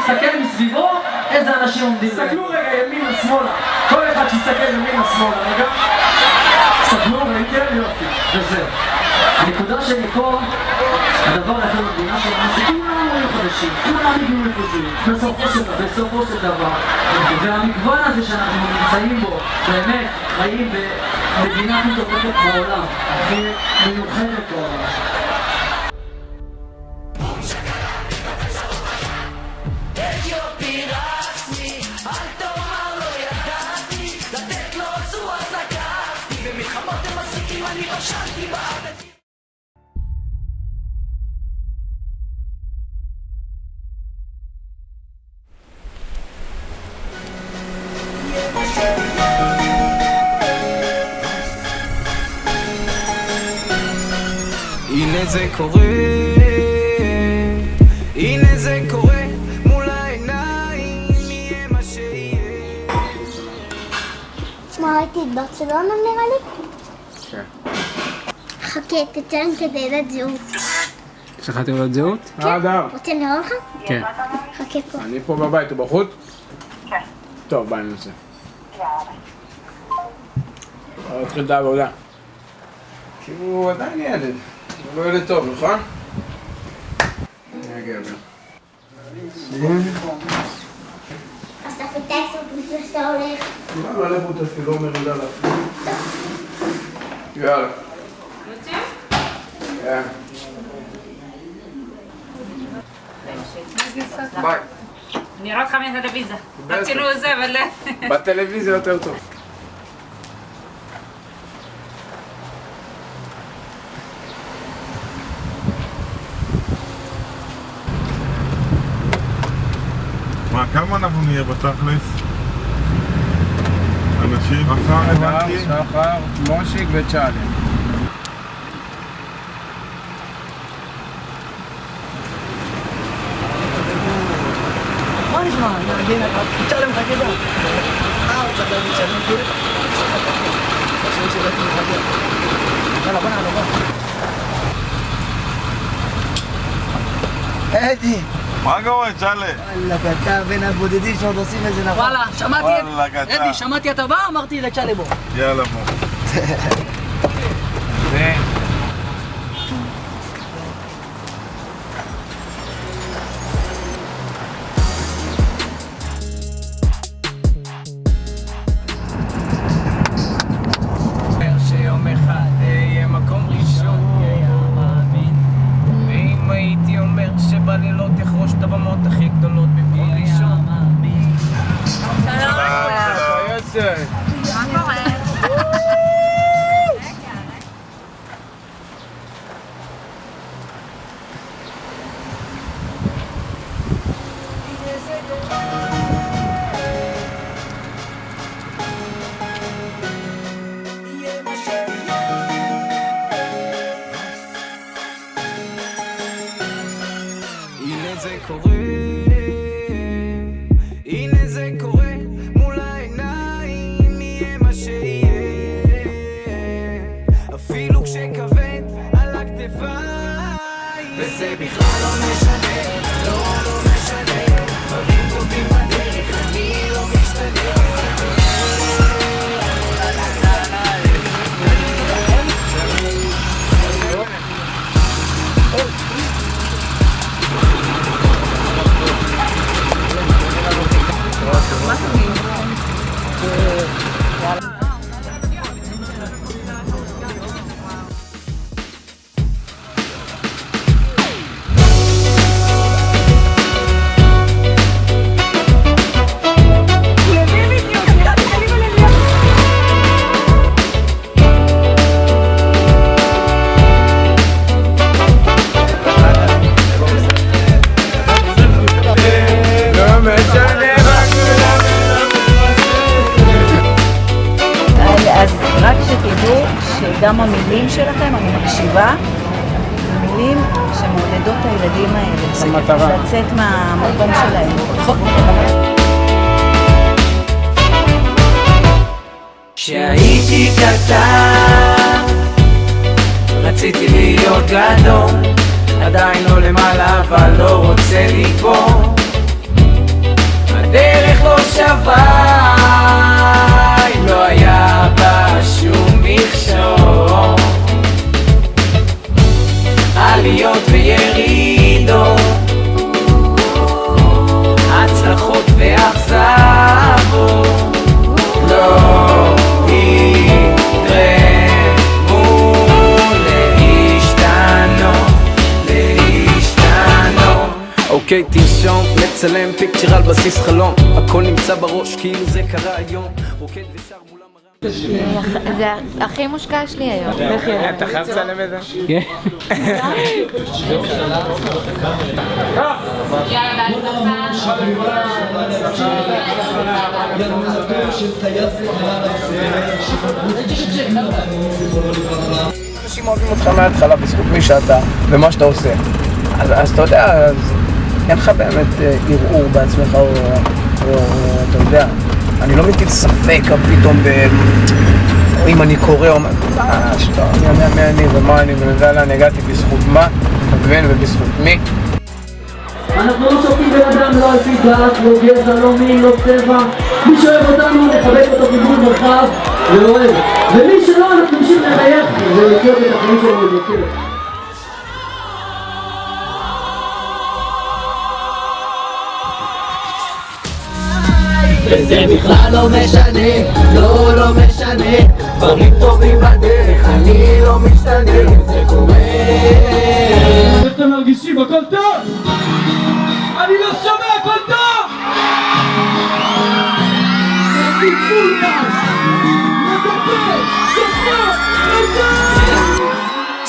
שיסתכל מסביבו איזה אנשים עומדים. תסתכלו רגע ימינה שמאלה, כל אחד שיסתכל ימינה שמאלה, רגע. תסתכלו, ראיתם? יופי. וזהו. הנקודה שלי פה, הדבר הכי במדינה שלנו, שכולנו היו חדשים, כולנו הגיעו איפשהו, בסופו של דבר. והמגוון הזה שאנחנו נמצאים בו, באמת, חיים במדינה הכי טובה בעולם, הכי מיוחדת בעולם. הנה זה קורה, הנה זה קורה מול העיניים, יהיה מה שיהיה. מה ראיתי את ברצלונה נראה לי? כן. חכה, תציין תעודת זהות. יש לך תעודת זהות? אדם. רוצה לראות לך? כן. חכה פה. אני פה בבית, הוא בחוץ? כן. טוב, ביי ננסה. יאללה. התחיל את העבודה. כי הוא עדיין ילד. הוא לא ילד טוב, נכון? נגיע גם. אז אתה פתח סוף לפני שאתה הולך. מה הלב הוא תפילו מרידה לך? יאללה. יוצאים? כן. ביי. אני רואה אותך מהטלוויזיה. רצינו זה, אבל... בטלוויזיה יותר טוב. מה, כמה אנחנו נהיה בתכלס? אנשים? מחר הבנתי? שחר, מושיק וצ'אלי. מה נשמע? נגיד, תשאר להם חכה דם. הוא צריך להגיד שאני מכיר. שאני שבאתי מחכה. יאללה, בוא נעלה, בוא. אדי! מה קורה, צ'אלה? וואלה, אתה בין הבודדים שעוד עושים איזה נכון. וואלה, שמעתי את... וואלה, קטן. אדי, שמעתי אתה בא? אמרתי לצ'אלה בוא. יאללה בוא. שיום אחד יהיה מקום ראשון, ואם הייתי אומר שבלילות יחרוש את הבמות הכי גדולות בבלי ראשון. מה קורה? הנה זה קורה, הנה זה קורה מול העיניים, יהיה מה שיהיה, אפילו כשכבד על הכתפיים, וזה בכלל לא משנה, לא משנה, דברים טובים בדרך, אני לא משתנה. אז רק שתדעו שגם המילים שלכם, אני מקשיבה, זה מילים שמעודדות את הילדים האלה. לצאת מהמקום שלהם. כשהייתי קטן רציתי להיות גדול, עדיין לא למעלה אבל לא רוצה ליפול, אוקיי, תרשום, לצלם פיקצ'ר על בסיס חלום, הכל נמצא בראש כאילו זה קרה היום, רוקד ושר מולם הרם. זה הכי מושקע שלי היום. אתה חייב לצלם את זה? כן. אנשים אוהבים אותך מההתחלה בזכות מי שאתה ומה שאתה עושה. אז אתה יודע, אין לך באמת ערעור בעצמך או אתה יודע, אני לא מטיל ספק פתאום אם אני קורא או מה, אני יודע מי אני ומה אני ויודע לאן הגעתי בזכות מה, מבין ובזכות מי. אנחנו לא שופטים בן אדם לא על פי דת, לא גזע, לא מין, לא צבע. מי שאוהב אותנו נחבק אותו חיבוק מרחב ואוהב, ומי שלא אנחנו נמשיך לחייך ולחיות את החיים שלנו ולחיות. וזה בכלל לא משנה, לא משנה, דברים טובים בדרך, אני לא משתנה, זה קורה. איך אתם מרגישים? הכל טוב? אני לא שומע, הכל טוב!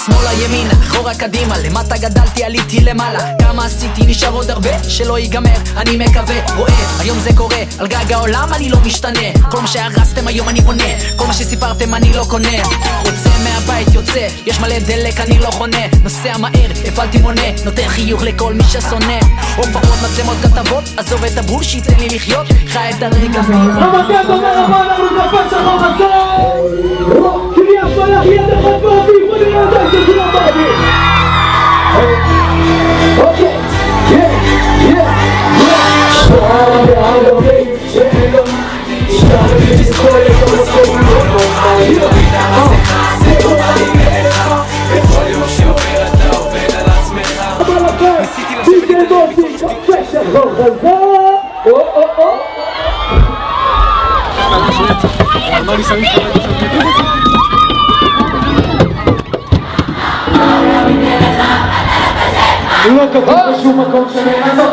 שמאלה ימינה, אחורה קדימה, למטה גדלתי עליתי למעלה, כמה עשיתי נשאר עוד הרבה שלא ייגמר, אני מקווה, רואה, היום זה קורה, על גג העולם אני לא משתנה, כל מה שהרסתם היום אני בונה, כל מה שסיפרתם אני לא קונה, יוצא מהבית יוצא, יש מלא דלק אני לא חונה, נוסע מהר, הפעלתי מונה, נותן חיוך לכל מי ששונא, הופעות מצלמות כתבות, עזוב את הבולשיט, תן לי לחיות, חי את הרגע רמתן תודה רבה, אנחנו נקפל שחור חסור! קריאה פלח יד אחד באוויר, בוא נראה עדיין של כולם באוויר! אוקיי, שעה בערבי שאלו שעה לזכור את המסכות בכל יום שעובר אתה עובד על עצמך אבל לכם, תיתן דוסי קפה שחור חסור! אמר לי שמים לא כתוב בשום מקום שנעזור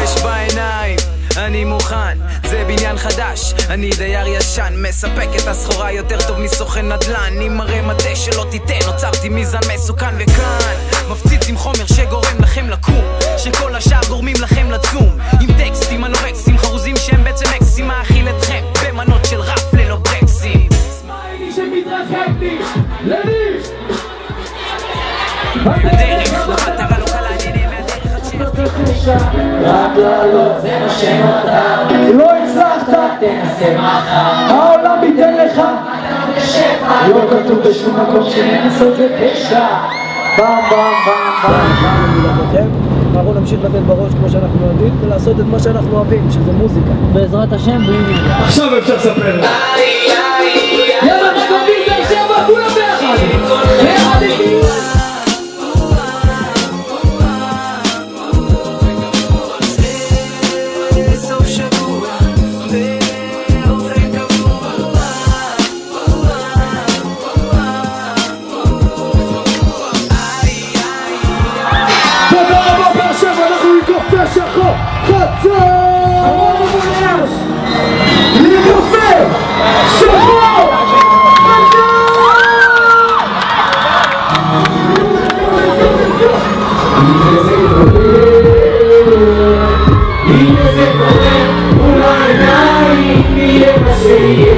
אש בעיניים, אני מוכן, זה בניין חדש, אני דייר ישן, מספק את הסחורה יותר טוב מסוכן נדל"ן, עם מראה מטה שלא תיתן, עוצרתי מיזם מסוכן וכאן מפציץ עם חומר שגורם לכם לקום, שכל השאר גורמים לכם לצום, עם טקסטים אנורקסים חרוזים שהם בעצם אקסים, מאכיל אתכם במנות של רף ללא ברקסים סמיילי שמתרחק לי, ללי הדרך, המטרה לא קלה, נהנה מהדרך עד תחושה, רק לעלות זה מה שנותר לא הצלחת, תנסה מחר העולם ייתן לך לא כתוב בשום מקום שננסות זה פשע בם בם בם בם אנחנו נמשיך לתת בראש כמו שאנחנו יודעים ולעשות את מה שאנחנו אוהבים, שזה מוזיקה בעזרת השם בלי מילים עכשיו אפשר לספר יאללה נקובים תשבע כולם ביחד ביחד איתי שחור חצור אמרנו בולש לקפה שחור הנה זה קורה מול העיניים יהיה מה שיהיה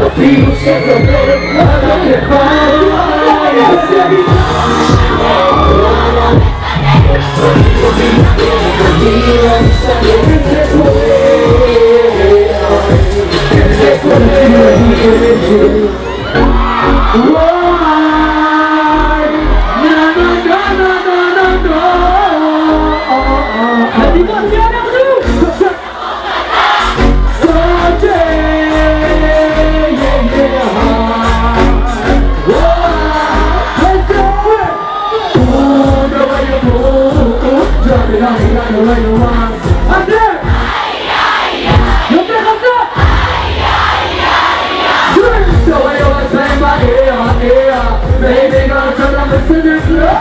אפילו שתדבר על הכפיים Baby, girl, tell them to sing it, look.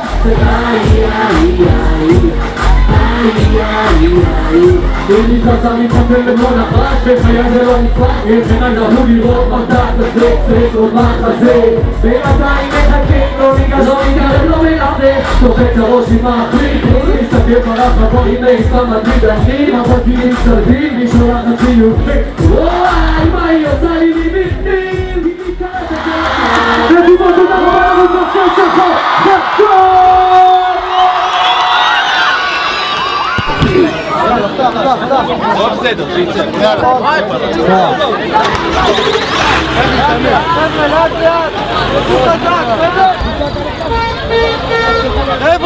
אם נתפסה מתחפל ולא נחש, בחיי זה לא נתפס, איך עיניי זרנו לראות מרתק כזה, צריך עוד מחזה. בינתיים מחכה, לא ניגש, לא מתערב, לא מנסה, דופק את הראש עם האחרים, מסתכל ברחבות, הנה איסלאם מדריד אחים, הפרטינים סלבים, מישהו לחץ חיובי. וואי, מה היא עושה לי מבפנים? היא מתקראת את זה. נדיבות, תודה רבה לנו בחצי שחור, חצור! לא בסדר, שיצא. חבר'ה,